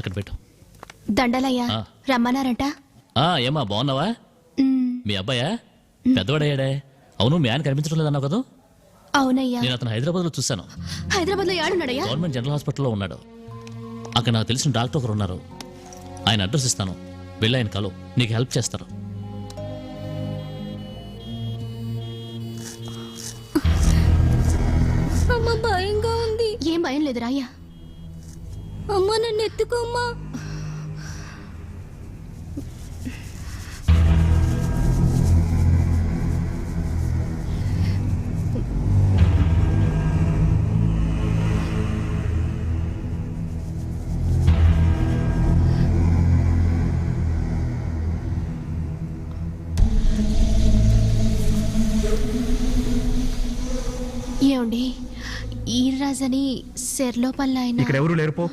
అక్కడ పెట్టు. దండలయ్యా రమ్మన్నారంట. ఏమా బాగున్నావా? మీ అబ్బాయా పెద్దవాడయ్యాడే? అవును, మీ ఆయన కనిపించడం లేదన్నావు కదా? అవునయ్యా, నేను అతను హైదరాబాద్ లో చూశాను. హైదరాబాద్ లో ఏడున్నాడయ్యా? గవర్నమెంట్ జనరల్ హాస్పిటల్లో ఉన్నాడు. అక్కడ నాకు తెలిసిన డాక్టర్ ఒకరు ఉన్నారు. ఆయన అడ్రస్ ఇస్తాను, వెళ్ళి ఆయన కలు, నీకు హెల్ప్ చేస్తారు. అమ్మ భయంగా ఉంది. ఏం భయం లేదు రాయ్యా. అమ్మ నన్ను ఎత్తుకోమ్మా. ఏమండి, ఈరాజని సెర్లోపల్ల ఆయన ఇక్కడ ఎవరు లేరు, పో.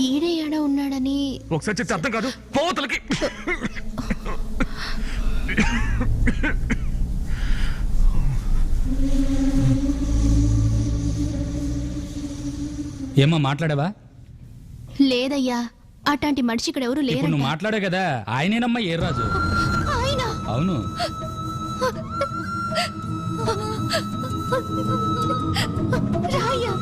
ఈడే ఏడ ఉన్నాడని ఒకసారి చెప్తే అర్థం కాదు, పోతలకి. ఏమ్మా మాట్లాడావా? లేదయ్యా, అట్లాంటి మనిషి ఇక్కడ ఎవరు లేరు. నువ్వు మాట్లాడావు కదా, ఆయనేనమ్మా ఏర్రాజు. ఆయన? అవును. రాయ్యా.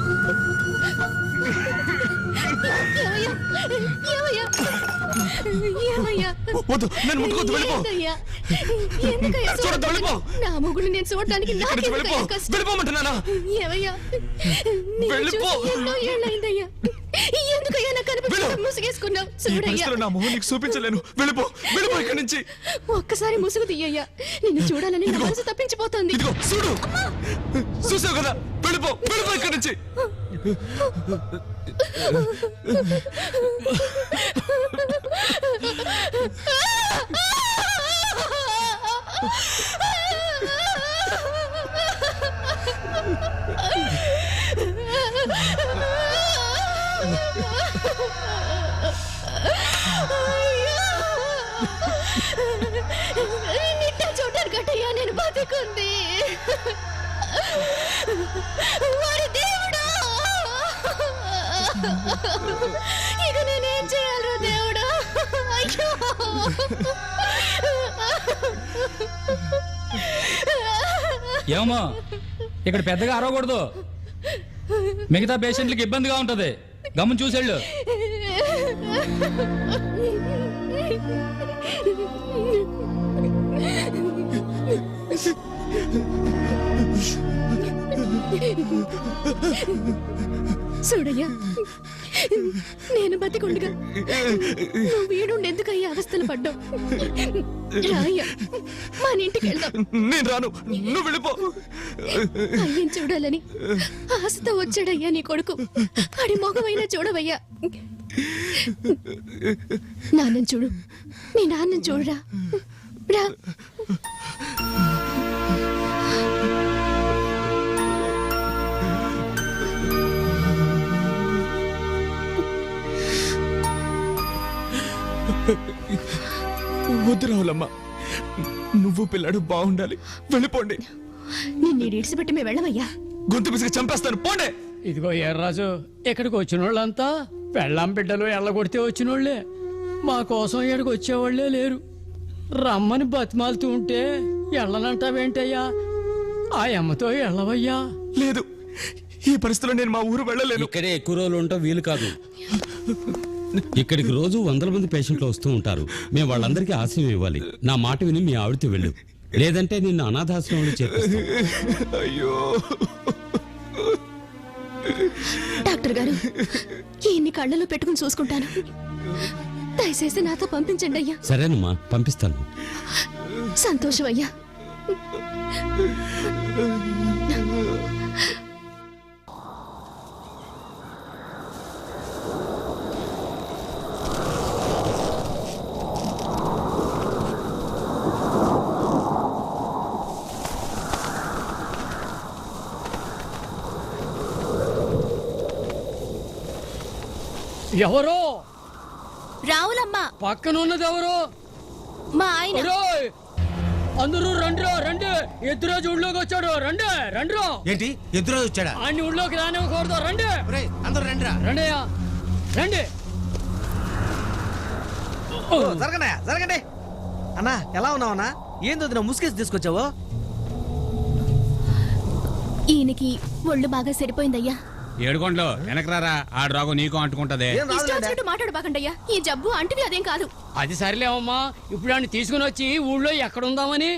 వద్దు, నన్ను ముట్టుకోవద్దు, వెళ్ళిపో. చూడొద్దు, వెళ్ళిపో. నా మొగుడు నేను చూడడానికి వెళ్ళిపోమంటున్నానా? వెళ్ళిపో. ఎన్నో ఏళ్ళైందయ్యా, ఎందుకయ్యా నాకు కనిపించకుండా ముసుగేసుకున్నావు? చూడయ్యా, నా మొహం నీకు చూపించలేను. వెళ్ళిపో, వెళ్ళిపో ఇక్కడి నుంచి. ఒక్కసారి ముసుగు తీయ్యా, నిన్ను చూడాలని నా మనసు తప్పించిపోతుంది. ఇదిగో చూడు, చూసావు కదా, వెళ్ళిపో, వెళ్ళిపో ఇక్కడి నుంచి. నిట్ట చూడటానికట్టయ్యా నేను బతికుంది. వారి దేవుడా, ఇక నేనేం చేయాలి దేవుడా? అయ్యో, ఏమో ఇక్కడ పెద్దగా అరవకూడదు, మిగతా పేషెంట్లకి ఇబ్బందిగా ఉంటది. గమ్మున చూసేళ్ళు. చూడయ్యా, నేను బతికుండగా నువ్వు వీడుండి ఎందుకయ్యా అవస్థలు పడ్డావు? రాయ్యా, మన ఇంటికి వెళ్దాం. నేను రాను, నువ్వు వెళ్ళిపో. అయ్యం చూడాలని ఆశతో వచ్చాడయ్యా నీ కొడుకు. ఆడి మొగమైనా చూడవయ్యా. నాన్నని చూడు, నీ నాన్నని చూడరా. రా. వద్దు రావులమ్మ, నువ్వు పిల్లాడు బాగుండాలి. వెళ్ళిపోండి. నిన్ను ఇడిసిపెట్టి మేము వెళ్ళమయ్యా. గొంతు పిసికి చంపేస్తాను, పోండి. ఇదిగో ఎర్రాజు, ఇక్కడికి వచ్చిన వాళ్ళంతా పెళ్ళాం బిడ్డలు ఎళ్ళగొడితే వచ్చినోళ్లే. మా కోసం ఇక్కడికి వచ్చేవాళ్లే లేరు. రమ్మని బతిమాలుతూ ఉంటే ఎళ్ళనంటావేంటయ్యా? ఆ అమ్మతో ఎళ్ళవయ్యా. లేదు, ఈ పరిస్థితిలో నేను మా ఊరు వెళ్ళలేను. ఇక్కడే ఎక్కువ రోజులు ఉంటా వీలు కాదు. ఇక్కడికి రోజు 100 మంది పేషెంట్లు వస్తూ ఉంటారు. మేము వాళ్ళందరికీ ఆశ్రయం ఇవ్వాలి. నా మాట విని మీ ఆవిడతో వెళ్ళు, లేదంటే నిన్ను అనాథాశ్రమంలో చేర్పిస్తాం. అయ్యో డాక్టర్ గారు, ఈయన్ని కళ్ళలో పెట్టుకుని చూసుకుంటాను. దయచేసి నాతో పంపించండి అయ్యా. సరేనమ్మా, పంపిస్తాను. సంతోషం అయ్యా. ఎవరో రావులమ్మ. పక్కన ఉన్నది ఎవరు? మా ఆయన. ఒరేయ్, అందరూ రండిరా, రండి. ఎద్దురాజు ఊళ్ళోకి వచ్చాడు, రండి రండిరా. ఏంటి ఎద్దురాజు వచ్చాడా? అన్ని ఊళ్ళోకి రానివ్వకూడదు, రండి. అందరూ రండిరా. రండి రండి. జరగండి జరగండి అన్నా. ఎలా ఉన్నావు అన్నా? ఏంది వదిన ముసుగేసి తీసుకొచ్చావు? ఈయనకి ఒళ్ళు బాగా సరిపోయిందయ్యా. ఏడుకోండ్లు వెనకరారా, ఆ రోగం నీకు అంటుకుంటది. ఏం ఇష్టం రాదులేండి. వచ్చినట్టు మాట్లాడబాకండయ్యా. ఈ జబ్బు అంటిది అదేం కాదు. అది సరిలేవమ్మా, ఇప్పుడు ఆయన తీసుకుని వచ్చి ఊళ్ళో ఎక్కడ ఉందామని.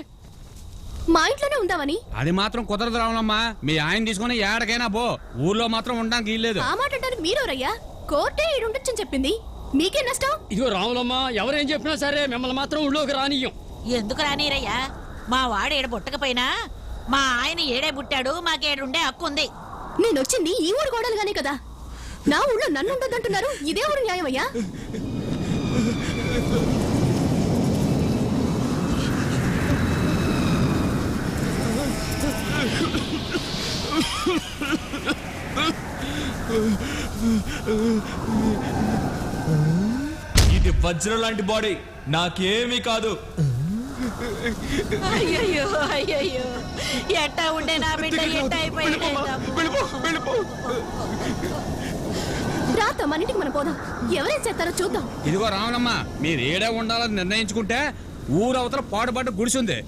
మా ఇంట్లోనే ఉందామని. అది మాత్రం కుదరదు రావులమ్మా. మీ ఆయన తీసుకుని ఏడకైనా పో, ఊర్లో మాత్రం ఉండడానికి వీల్లేదు. ఆ మాట అంటానికి మీరెవరయ్యా? కోర్టే ఈడుండొచ్చని చెప్పింది. మీకే నష్టం. ఇదిగో రాములమ్మ, ఎవరేం చెప్పినా సరే మిమ్మల్ని మాత్రం ఊళ్ళోకి రానియ్యం. ఎందుకు రానీరయ్యా? మా వాడు ఏడు పుట్టకపోయినా మా ఆయన ఏడే పుట్టాడు, మాకేడుండే హక్కు ఉంది. నేనొచ్చింది ఈ ఊరు గోడలుగానే కదా. నా ఊళ్ళో నన్ను ఉండొద్దంటున్నారు. ఇదే ఊరు న్యాయమయ్యా? ఇది వజ్రం లాంటి బాడీ, నాకేమీ కాదు. అయ్యయ్యో అయ్యయ్యో, ఎట్టా ఉండే నా బిడ్డ ఎట్టా అయిపోయింది. రాత మన ఇంటికి మనం పోదాం. ఎవరేం చేస్తారో చూద్దాం. ఇదిగో రావులమ్మ, మీరు ఏడే ఉండాలని నిర్ణయించుకుంటే ఊరవతల పాడుపడ్డ గుడిసుంది,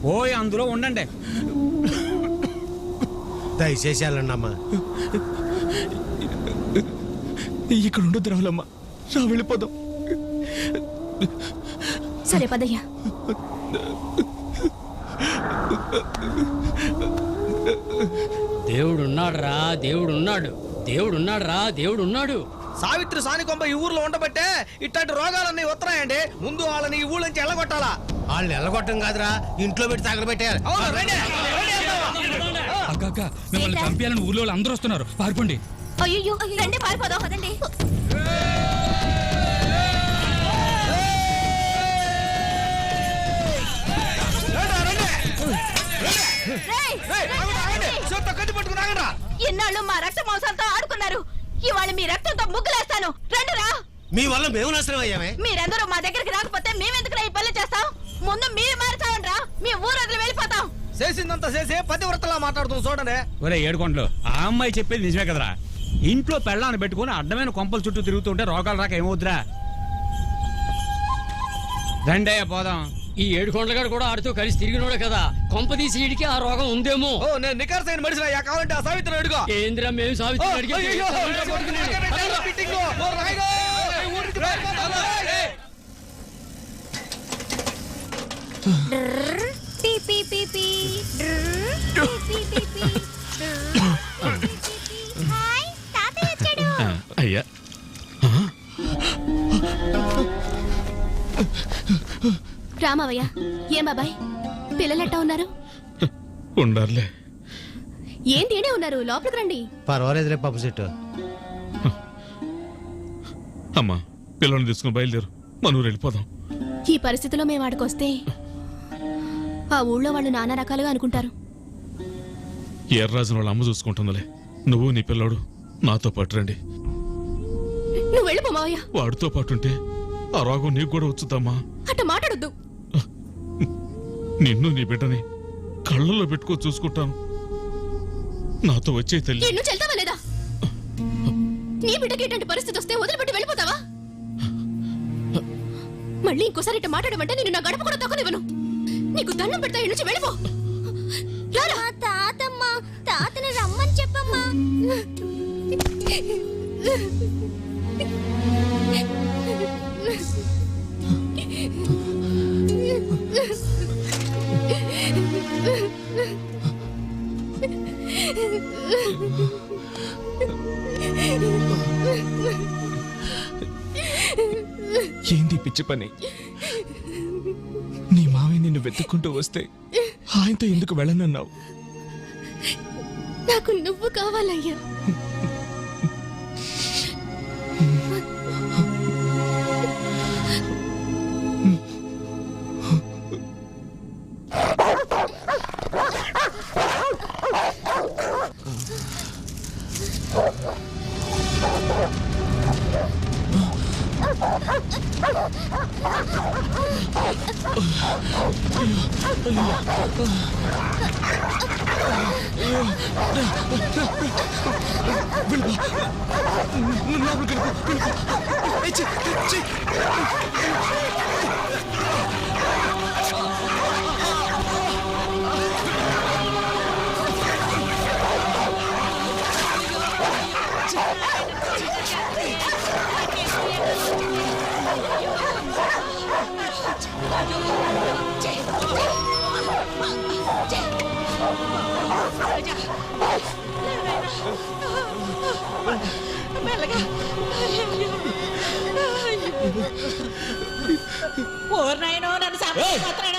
పోయి అందులో ఉండండి. దయచేసి వెళ్ళండి అమ్మా. ఇక్కడ ఉండొద్దు రావులమ్మ, రా వెళ్ళిపోదాం. సరే పదయ్యా. దేవుడున్నాడు రా, దేవుడున్నాడు, దేవుడున్నాడు రా, దేవుడున్నాడు. సావిత్రి సానికొంప ఈ ఊర్లో ఉండబట్టే ఇట్లాంటి రోగాలన్నీ వస్తున్నాయండి. ముందు వాళ్ళని ఈ ఊళ్ళ నుంచి ఎల్లగొట్టాలా. వాళ్ళు ఎల్లగొట్టం కాదురా, ఇంట్లో పెట్టి తగలబెట్టారు. అవును, రండి. అక్క అక్క, మిమ్మల్ని చంపేయాలని ఊర్లో వాళ్ళు అందరూ వస్తున్నారు, పారిపోండి. అయ్యో రండి, పారిపోదాం. పదండి. ఇన్నాళ్ళు మా రక్త మాంసాలతో ఆడుకున్నారు, ఇవాళ మీ రక్తంతో ముగ్గులేస్తాను. రండిరా. మీ వల్ల మేము నాశనం అయ్యామే. మీరందరూ మా దగ్గరికి రాకపోతే మేమెందుకు ఈ పనులు చేస్తాం? ముందు మీరు మారుతామండ్రా, మీ ఊరు వదిలి వెళ్ళిపోతాం. చేసిందంతా చేసి పతివ్రతలా మాట్లాడుతుంది చూడండి. ఒరే ఏడుకోండ్లు, ఆ అమ్మాయి చెప్పేది నిజమే కదరా. ఇంట్లో పెళ్ళాన్ని పెట్టుకుని అడ్డమైన కొంపల చుట్టూ తిరుగుతుంటే రోగాలు రాక ఏమవుద్దురా. రండి అయ్యా పోదాం. ఈ ఏడుకొండలగాడు కూడా ఆడుతూ కలిసి తిరిగినోడే కదా, కొంపదీసి ఈడికి ఆ రోగం ఉందేమో. ఓ, నేను నికార్సైన మనిషిని అయ్యా, కావాలంటే ఆ సావిత్రిని అడుగు. ఏందిరా మేము సావిత్రి అడిగేది? అయ్యయ్యో, పిట్టింగు. ఓ, రాయిగో. ఈ ఊరికి పారిపోతాను. పీ పీ పీ పీ. హాయ్, తాతయ్య వచ్చాడు. అయ్యా, రామవయ్య. ఏం బాబాయ్, పిల్లలెట్టా ఉన్నారు? ఉండాలే. ఏంటి ఈడే ఉన్నారు? లోపలికి రండి. పర్వాలేదులే పాప చెట్టు. అమ్మా, పిల్లల్ని తీసుకుని బయలుదేరు, మన ఊరు వెళ్ళిపోదాం. ఈ పరిస్థితిలో మేము ఆడికొస్తే ఆ ఊళ్ళో వాళ్ళు నానా రకాలుగా అనుకుంటారు. ఎర్రాజున వాళ్ళ అమ్మ చూసుకుంటుందిలే. నువ్వు నీ పిల్లోడు నాతో పాటు రండి. నువ్వు వెళ్ళిపో మావయ్య. వాడితో పాటుంటే ఆ రోగం నీకు కూడా వచ్చుతామా? అట్ట మాట్లాడొద్దు. నిన్ను నీ బిడ్డని కళ్ళల్లో పెట్టుకో చూసుకుంటాను. నాతో వచ్చే తల్లి. ఈ నుంచి వెళ్తావా లేదా? నీ బిడ్డకి ఇటువంటి పరిస్థితి వస్తే వదిలిపెట్టి వెళ్ళిపోతావా? మళ్ళీ ఇంకోసారి ఇట్ట మాట్లాడమంటే నేను నా గడప కూడా తక్కువనివ్వను. నీకు దండం పెడతా. ఈ నుంచి వెళ్ళిపో. తాతమ్మ, తాతని రమ్మని చెప్పమ్మా. ఏంది పిచ్చి పని? నీ మావయ్య నిన్ను వెతుక్కుంటూ వస్తే ఆయనతో ఎందుకు వెళ్ళనన్నావు? నాకు నువ్వు కావాలయ్యా. లోపలికి వెళ్ళిపో. ఏయ్, ఛీ, ఛీ. ఓర్నాయనో నన్ను సంపేస్తున్నాడు.